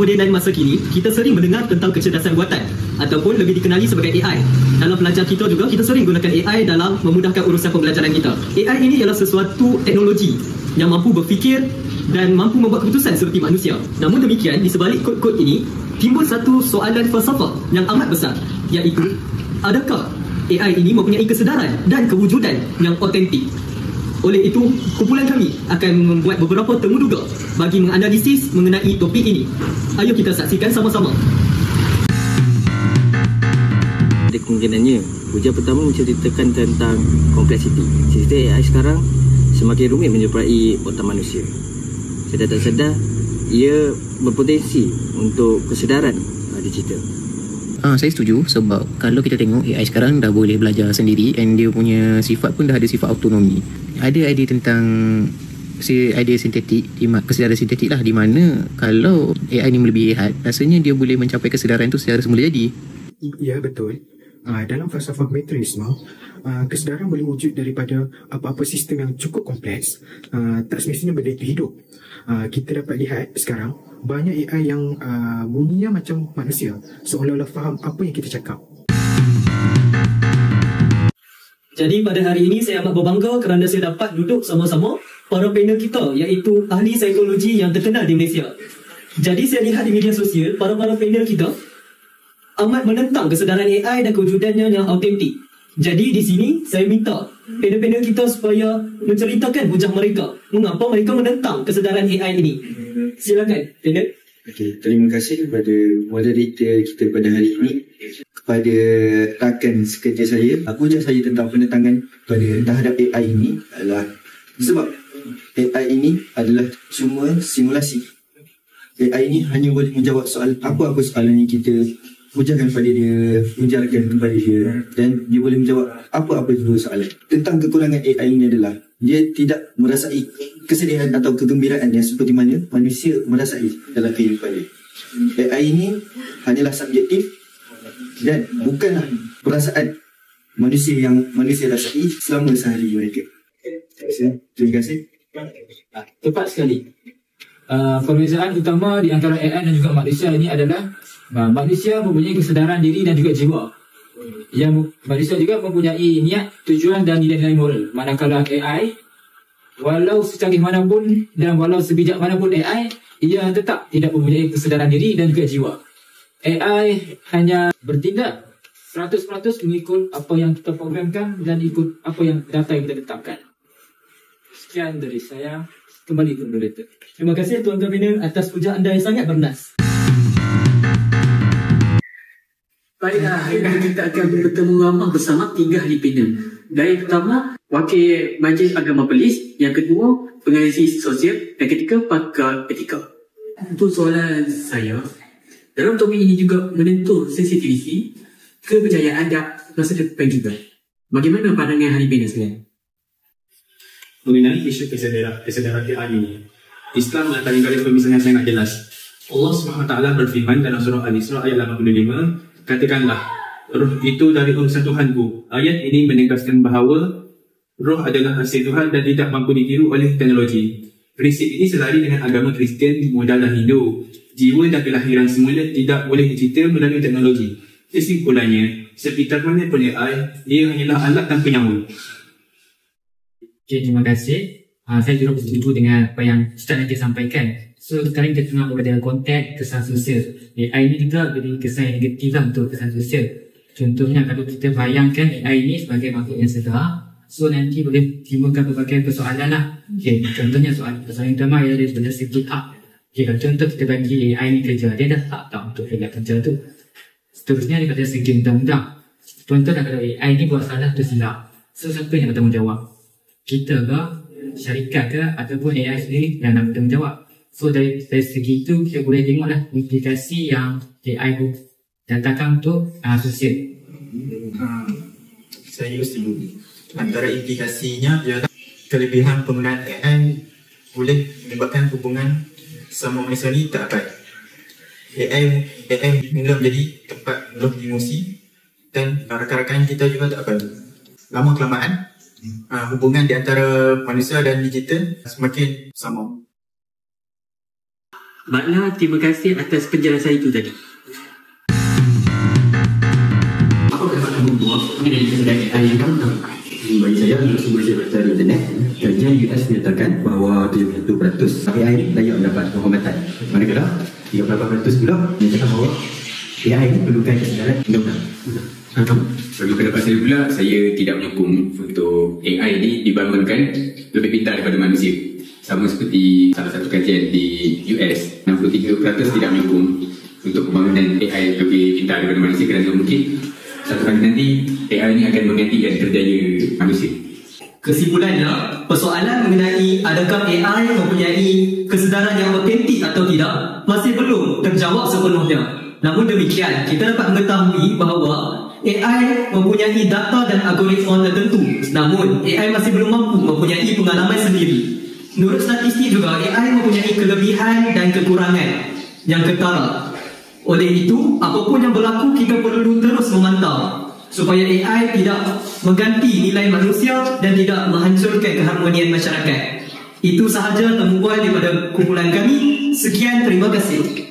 kemodenan masa kini, kita sering mendengar tentang kecerdasan buatan ataupun lebih dikenali sebagai AI. Dalam pelajar kita juga, kita sering gunakan AI dalam memudahkan urusan pembelajaran kita. AI ini ialah sesuatu teknologi yang mampu berfikir dan mampu membuat keputusan seperti manusia. Namun demikian, di sebalik kod-kod ini, timbul satu soalan falsafah yang amat besar, iaitu adakah AI ini mempunyai kesedaran dan kewujudan yang autentik? Oleh itu, kumpulan kami akan membuat beberapa temuduga bagi menganalisis mengenai topik ini. Ayo kita saksikan sama-sama. Ada kemungkinannya. Ujian pertama menceritakan tentang kompleksiti. Sistem AI sekarang semakin rumit menyerupai otak manusia. Sedar tak sedar, ia berpotensi untuk kesedaran digital. Saya setuju sebab kalau kita tengok AI sekarang dah boleh belajar sendiri dan dia punya sifat pun dah ada sifat autonomi. Ada idea tentang idea sintetik, kesedaran sintetik lah, di mana kalau AI ni melebihi had, rasanya dia boleh mencapai kesedaran tu secara semula jadi. Ya, betul. Dalam falsafah materialisme, kesedaran boleh wujud daripada apa-apa sistem yang cukup kompleks, tak semestinya benda itu hidup. Kita dapat lihat sekarang banyak AI yang bunyinya macam manusia, seolah-olah faham apa yang kita cakap. Jadi pada hari ini saya amat berbangga kerana saya dapat duduk sama-sama para panel kita, iaitu ahli psikologi yang terkenal di Malaysia. Jadi saya lihat di media sosial, para panel kita amat menentang kesedaran AI dan kewujudannya yang autentik. Jadi di sini saya minta panel-panel kita supaya menceritakan hujah mereka mengapa mereka menentang kesedaran AI ini. Silakan panel. Okey, terima kasih kepada moderator kita pada hari ini, kepada rakan sekerja saya. Hujah saya tentang penentangan terhadap AI ini adalah sebab AI ini adalah cuma simulasi. AI ini hanya boleh menjawab soal apa-apa soalan yang kita ujarkan kepada dia, dan dia boleh menjawab apa-apa dulu soalan. Tentang kekurangan AI ini adalah dia tidak merasai kesedihan atau kegembiraan yang seperti mana manusia merasai dalam kehidupan dia. AI ini hanyalah subjektif dan bukanlah perasaan manusia yang manusia rasai selama sehari mereka. Terima kasih. Tepat sekali. Perbezaan utama di antara AI dan juga manusia ini adalah manusia mempunyai kesedaran diri dan juga jiwa. Yang manusia juga mempunyai niat, tujuan dan nilai-nilai moral. Manakala AI, walau secanggih manapun dan walau sebijak manapun AI, ia tetap tidak mempunyai kesedaran diri dan juga jiwa. AI hanya bertindak 100% mengikut apa yang kita programkan dan ikut apa yang data yang kita letakkan. Sekian dari saya. Kembali ke moderator. Terima kasih tuan-tuan panel atas hujah anda yang sangat bernas. Baiklah, hari ini kita akan bertemu ramah bersama 3 ahli panel. Dari pertama, Wakil Majlis Agama Perlis. Yang kedua, penganalisis sosial. Dan ketiga, pakar etika. Untuk soalan saya, dalam topik ini juga menentu sensitiviti, kepercayaan dan masa depan juga. Bagaimana pandangan ahli panel sekalian? Mengenai isu kesedaran AI ini, Islam mengatakan kali pemisahan sangat jelas. Allah SWT berfirman dalam surah Al-Isra ayat 85, katakanlah, roh itu dari urusan Tuhanku. Ayat ini menegaskan bahawa roh adalah hasil Tuhan dan tidak mampu ditiru oleh teknologi. Prinsip ini selari dengan agama Kristian, Buddha dan Hindu. Jiwa dan kelahiran semula tidak boleh dicipta melalui teknologi. Kesimpulannya, seperti mana pun AI, ia hanyalah alat tanpa nyawa. Okay, terima kasih. Saya juga bersetuju dengan apa yang Ustaz nanti sampaikan. So, sekarang kita tengok kepada konteks kesan sosial. AI ini juga jadi kesan yang negatif lah untuk kesan sosial. Contohnya, kalau kita bayangkan AI ini sebagai makhluk yang sedar, so nanti boleh timbulkan berbagai persoalan lah. Okay, contohnya persoalan utama ialah daripada segi hak. Okay, kalau contoh kita bagi AI ini kerja, dia dah hak tak untuk buat kerja tu. Seterusnya daripada segi undang-undang. Contohnya kalau AI ini buat salah tu silap. So, siapa yang bertanggungjawab? Kita ke, syarikat ke, ataupun AI sendiri yang nak bertanggungjawab. So dari segi itu kita boleh tengoklah implikasi yang AI datangkan untuk sosial. Saya setuju. Antara implikasinya ialah kelebihan penggunaan AI boleh menyebabkan hubungan sama manusia ni tak baik. AI mula menjadi tempat meluh emosi dan rakan-rakan kita juga tak baik. Lama kelamaan hubungan di antara manusia dan digital semakin sama. Maklah, terima kasih atas penjelasan itu tadi. Apa pendapat kamu buat mengenai kesedaran AI yang kamu? Bagi saya, menurut sumber saya baca di internet, kajian US menyatakan bahawa 71% AI layak mendapat penghormatan. Manakala 38% pula menyatakan bahawa AI perlukan kesedaran undang-undang. Bagi pendapat saya pula, saya tidak menyokong untuk AI ini dibangunkan lebih pintar daripada manusia. Sama seperti salah satu kajian di US, 63% tidak menyokong untuk pembangunan AI lebih pintar daripada manusia kerana mungkin satu hari nanti AI ini akan menggantikan kerjaya manusia. Kesimpulannya, persoalan mengenai adakah AI mempunyai kesedaran yang otentik atau tidak masih belum terjawab sepenuhnya. Namun demikian, kita dapat mengetahui bahawa AI mempunyai data dan algoritma tertentu. Namun, AI masih belum mampu mempunyai pengalaman sendiri. Menurut statistik juga, AI mempunyai kelebihan dan kekurangan yang ketara. Oleh itu, apapun yang berlaku, kita perlu terus memantau supaya AI tidak mengganti nilai manusia dan tidak menghancurkan keharmonian masyarakat. Itu sahaja temubual daripada kumpulan kami. Sekian, terima kasih.